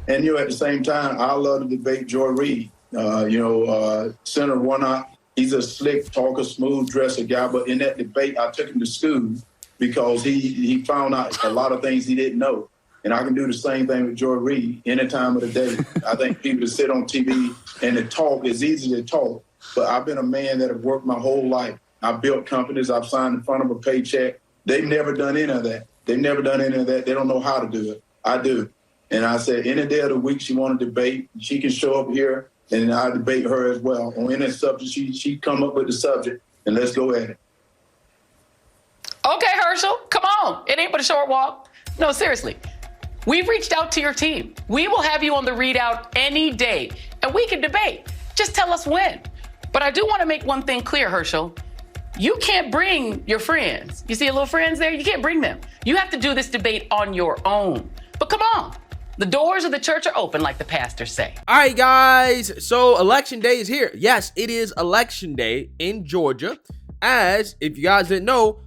And, at the same time, I love to debate Joy Reid. Senator Warnock, he's a slick talker, smooth dresser guy. But in that debate, I took him to school because he found out a lot of things he didn't know. And I can do the same thing with Joy Reid any time of the day. I think people to sit on TV and to talk is easy to talk. But I've been a man that have worked my whole life. I've built companies. I've signed in front of a paycheck. They've never done any of that. They don't know how to do it. I do. And I said, any day of the week she want to debate, she can show up here and I debate her as well. On any subject, she come up with the subject and let's go at it. Okay, Herschel, come on. It ain't but a short walk. No, seriously. We've reached out to your team. We will have you on the readout any day and we can debate. Just tell us when. But I do want to make one thing clear, Herschel. You can't bring your friends. You see your little friends there? You can't bring them. You have to do this debate on your own. But come on. The doors of the church are open, like the pastors say. All right, guys. So election day is here. Yes, it is election day in Georgia. As, if you guys didn't know,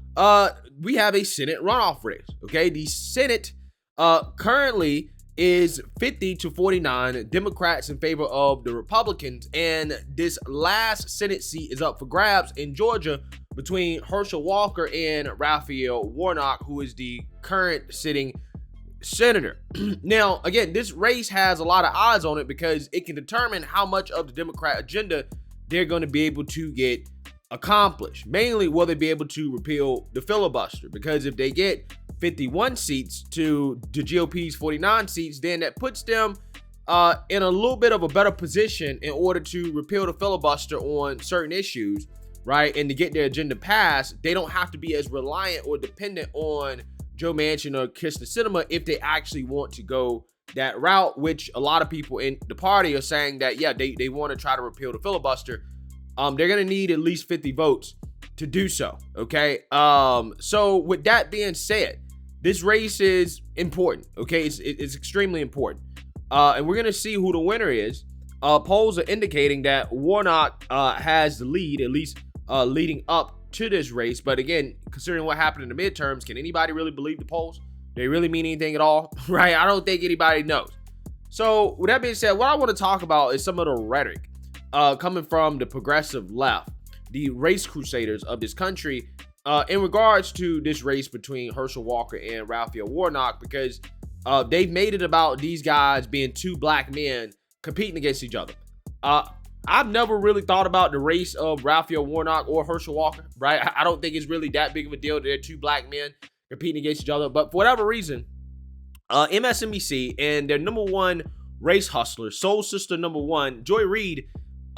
we have a Senate runoff race. Okay, the Senate currently is 50-49 Democrats in favor of the Republicans. And this last Senate seat is up for grabs in Georgia between Herschel Walker and Raphael Warnock, who is the current sitting senator. Now, again, this race has a lot of eyes on it because it can determine how much of the Democrat agenda they're going to be able to get accomplished. Mainly, will they be able to repeal the filibuster? Because if they get 51 seats to the GOP's 49 seats, then that puts them in a little bit of a better position in order to repeal the filibuster on certain issues, right? And to get their agenda passed, they don't have to be as reliant or dependent on Joe Manchin or Kyrsten Sinema if they actually want to go that route, which a lot of people in the party are saying that, yeah, they want to try to repeal the filibuster. They're going to need at least 50 votes to do so, okay? So with that being said, this race is important, okay? It's extremely important. And we're going to see who the winner is. Polls are indicating that Warnock has the lead, at least leading up to this race. But again, considering what happened in the midterms, can anybody really believe the polls? Do they really mean anything at all? Right? I don't think anybody knows. So with that being said, what I want to talk about is some of the rhetoric coming from the progressive left, the race crusaders of this country, in regards to this race between Herschel Walker and Raphael Warnock, because they've made it about these guys being two black men competing against each other. I've never really thought about the race of Raphael Warnock or Herschel Walker, right? I don't think it's really that big of a deal that they're two black men competing against each other. But for whatever reason, MSNBC and their number one race hustler, soul sister number one, Joy Reid,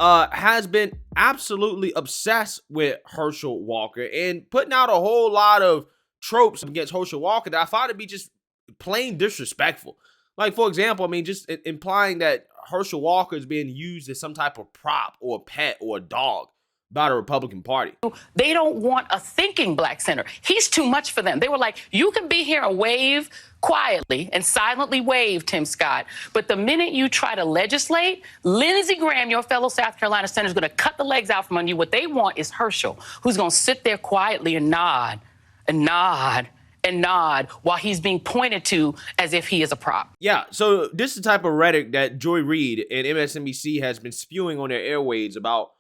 has been absolutely obsessed with Herschel Walker and putting out a whole lot of tropes against Herschel Walker that I find to be just plain disrespectful. Like, for example, I mean, just implying that Herschel Walker is being used as some type of prop or a pet or a dog by the Republican Party. They don't want a thinking black senator. He's too much for them. They were like, you can be here and wave quietly and silently wave, Tim Scott. But the minute you try to legislate, Lindsey Graham, your fellow South Carolina senator, is going to cut the legs out from under you. What they want is Herschel, who's going to sit there quietly and nod and nod and nod while he's being pointed to as if he is a prop. Yeah, so this is the type of rhetoric that Joy Reid and MSNBC has been spewing on their airwaves about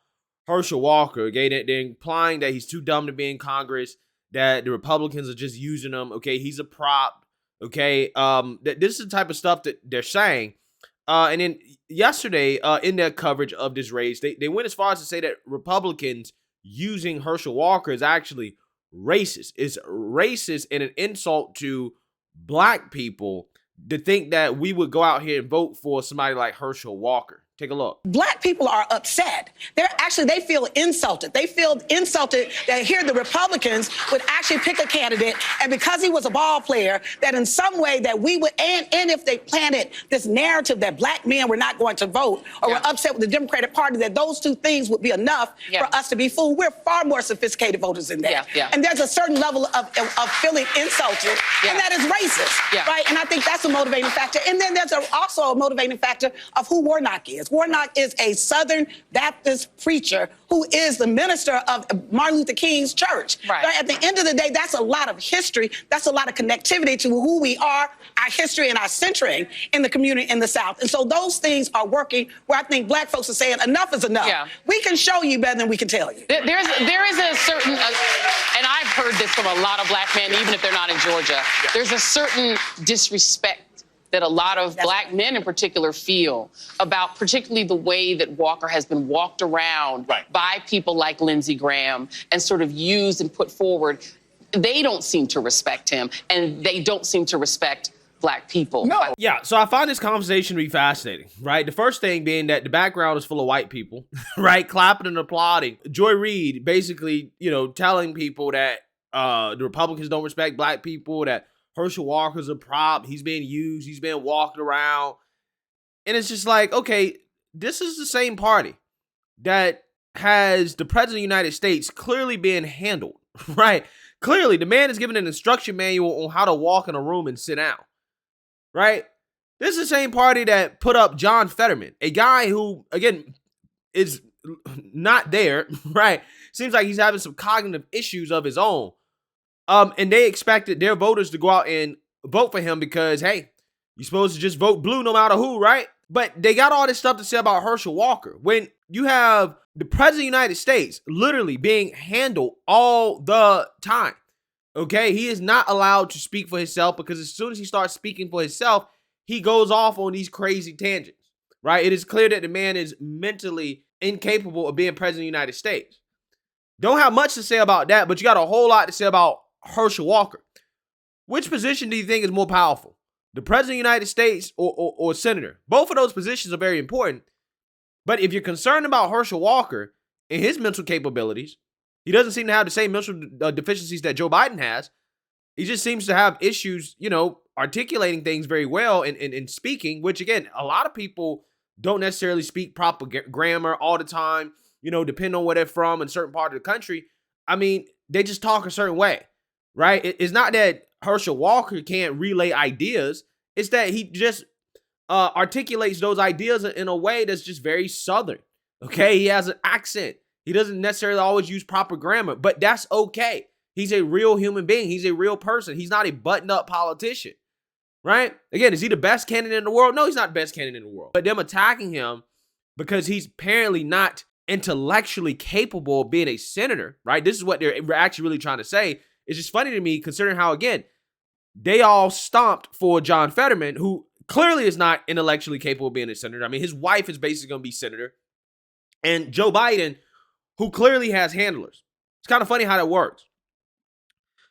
Herschel Walker. Okay, they're implying that he's too dumb to be in Congress, that the Republicans are just using him. Okay, he's a prop. Okay, this is the type of stuff that they're saying. And then yesterday, in their coverage of this race, they went as far as to say that Republicans using Herschel Walker is actually racist. It's racist and an insult to black people to think that we would go out here and vote for somebody like Herschel Walker. Take a look. Black people are upset. They feel insulted. They feel insulted that here the Republicans would actually pick a candidate, and because he was a ball player, that in some way that we would, and if they planted this narrative that black men were not going to vote or were upset with the Democratic Party, that those two things would be enough for us to be fooled. We're far more sophisticated voters than that. And there's a certain level of feeling insulted, and that is racist, right? And I think that's a motivating factor. And then there's also a motivating factor of who Warnock is. Warnock is a Southern Baptist preacher who is the minister of Martin Luther King's church. Right. At the end of the day, that's a lot of history. That's a lot of connectivity to who we are, our history, and our centering in the community in the South. And so those things are working where I think black folks are saying enough is enough. Yeah. We can show you better than we can tell you. There is a certain, and I've heard this from a lot of black men, even if they're not in Georgia. Yeah. There's a certain disrespect that a lot of black men in particular feel about particularly the way that Walker has been walked around by people like Lindsey Graham and sort of used and put forward. They don't seem to respect him, and they don't seem to respect black people. No. Yeah, so I find this conversation to be fascinating, right? The first thing being that the background is full of white people, right? Clapping and applauding. Joy Reid basically, telling people that the Republicans don't respect black people, that Herschel Walker's a prop. He's being used. He's being walked around. And it's just like, okay, this is the same party that has the president of the United States clearly being handled, right? Clearly, the man is given an instruction manual on how to walk in a room and sit down, right? This is the same party that put up John Fetterman, a guy who, again, is not there, right? Seems like he's having some cognitive issues of his own. And they expected their voters to go out and vote for him because, hey, you're supposed to just vote blue no matter who, right? But they got all this stuff to say about Herschel Walker. When you have the president of the United States literally being handled all the time, okay? He is not allowed to speak for himself because as soon as he starts speaking for himself, he goes off on these crazy tangents, right? It is clear that the man is mentally incapable of being president of the United States. Don't have much to say about that, but you got a whole lot to say about Herschel Walker. Which position do you think is more powerful? The president of the United States or senator? Both of those positions are very important. But if you're concerned about Herschel Walker and his mental capabilities, he doesn't seem to have the same mental deficiencies that Joe Biden has. He just seems to have issues, articulating things very well and speaking, which again, a lot of people don't necessarily speak proper grammar all the time, depending on where they're from in certain part of the country. I mean, they just talk a certain way. Right? It's not that Herschel Walker can't relay ideas. It's that he just articulates those ideas in a way that's just very Southern. Okay? He has an accent. He doesn't necessarily always use proper grammar, but that's okay. He's a real human being. He's a real person. He's not a button-up politician. Right? Again, is he the best candidate in the world? No, he's not the best candidate in the world. But them attacking him because he's apparently not intellectually capable of being a senator, right? This is what they're actually really trying to say. It's just funny to me considering how, again, they all stomped for John Fetterman, who clearly is not intellectually capable of being a senator. I mean, his wife is basically going to be senator. And Joe Biden, who clearly has handlers. It's kind of funny how that works.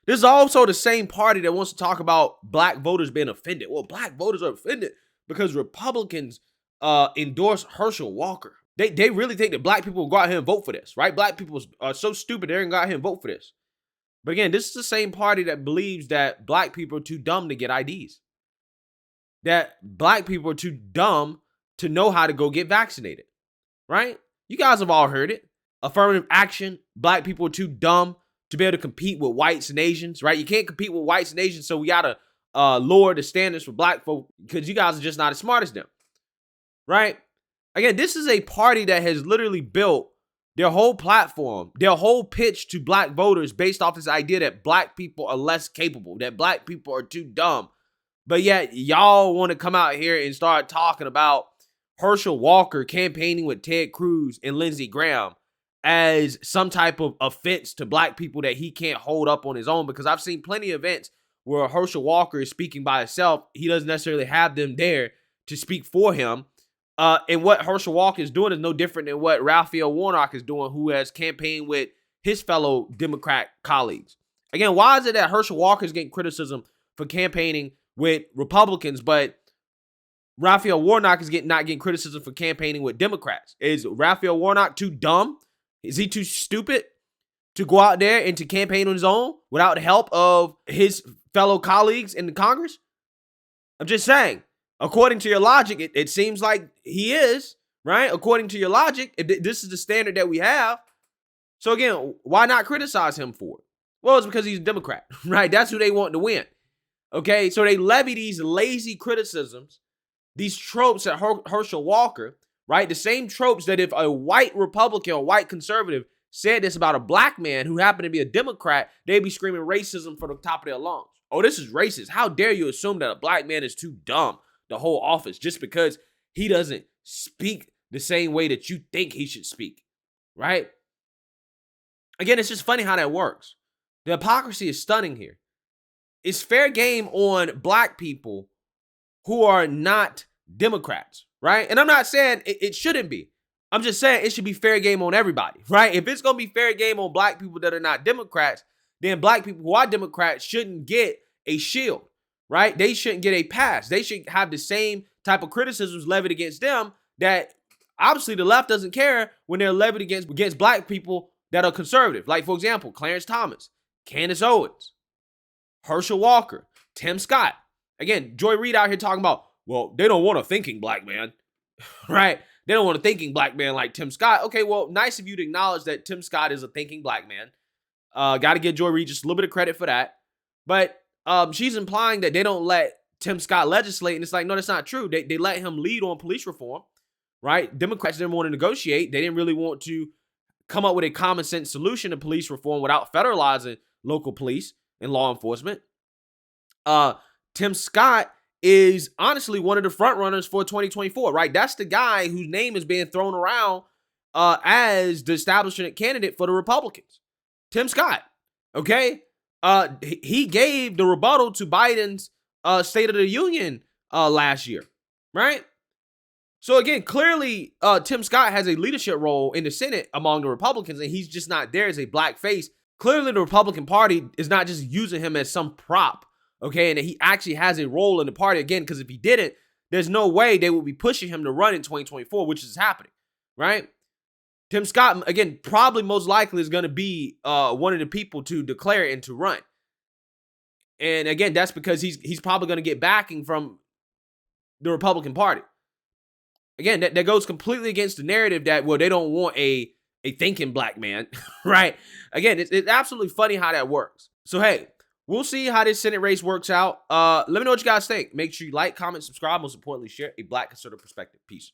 This is also the same party that wants to talk about black voters being offended. Well, black voters are offended because Republicans endorse Herschel Walker. They really think that black people will go out here and vote for this, right? Black people are so stupid they're going to go out here and vote for this. But again, this is the same party that believes that black people are too dumb to get IDs. That black people are too dumb to know how to go get vaccinated, right? You guys have all heard it. Affirmative action. Black people are too dumb to be able to compete with whites and Asians, right? You can't compete with whites and Asians, so we got to lower the standards for black folk because you guys are just not as smart as them, right? Again, this is a party that has literally built their whole platform, their whole pitch to black voters based off this idea that black people are less capable, that black people are too dumb. But yet y'all want to come out here and start talking about Herschel Walker campaigning with Ted Cruz and Lindsey Graham as some type of offense to black people that he can't hold up on his own. Because I've seen plenty of events where Herschel Walker is speaking by himself. He doesn't necessarily have them there to speak for him. And what Herschel Walker is doing is no different than what Raphael Warnock is doing, who has campaigned with his fellow Democrat colleagues. Again, why is it that Herschel Walker is getting criticism for campaigning with Republicans, but Raphael Warnock is not getting criticism for campaigning with Democrats? Is Raphael Warnock too dumb? Is he too stupid to go out there and to campaign on his own without the help of his fellow colleagues in the Congress? I'm just saying. According to your logic, it seems like he is, right? According to your logic, this is the standard that we have. So again, why not criticize him for it? Well, it's because he's a Democrat, right? That's who they want to win. Okay, so they levy these lazy criticisms, these tropes at Herschel Walker, right? The same tropes that if a white Republican or white conservative said this about a black man who happened to be a Democrat, they'd be screaming racism from the top of their lungs. Oh, this is racist. How dare you assume that a black man is too dumb to hold office just because he doesn't speak the same way that you think he should speak, right? Again, it's just funny how that works. The hypocrisy is stunning here. It's fair game on black people who are not Democrats, right? And I'm not saying it shouldn't be. I'm just saying it should be fair game on everybody, right? If it's going to be fair game on black people that are not Democrats, then black people who are Democrats shouldn't get a shield, right? They shouldn't get a pass. They should have the same type of criticisms levied against them that obviously the left doesn't care when they're levied against black people that are conservative. Like, for example, Clarence Thomas, Candace Owens, Herschel Walker, Tim Scott. Again, Joy Reid out here talking about, well, they don't want a thinking black man, right? They don't want a thinking black man like Tim Scott. Okay, well, nice of you to acknowledge that Tim Scott is a thinking black man. Got to give Joy Reid just a little bit of credit for that. But she's implying that they don't let Tim Scott legislate. And it's like, no, that's not true. They let him lead on police reform, right? Democrats didn't want to negotiate. They didn't really want to come up with a common sense solution to police reform without federalizing local police and law enforcement. Tim Scott is honestly one of the front runners for 2024, right? That's the guy whose name is being thrown around as the establishment candidate for the Republicans. Tim Scott, okay? He gave the rebuttal to Biden's State of the Union last year, right? So again, clearly Tim Scott has a leadership role in the Senate among the Republicans, and he's just not there as a black face. Clearly the Republican Party is not just using him as some prop, okay, and that he actually has a role in the party again, because if he didn't, there's no way they would be pushing him to run in 2024, which is happening, right? Tim Scott, again, probably most likely is going to be one of the people to declare and to run. And again, that's because he's probably going to get backing from the Republican Party. Again, that goes completely against the narrative that, well, they don't want a thinking black man, right? Again, it's absolutely funny how that works. So, hey, we'll see how this Senate race works out. Let me know what you guys think. Make sure you like, comment, subscribe. Most importantly, share a black conservative perspective. Peace.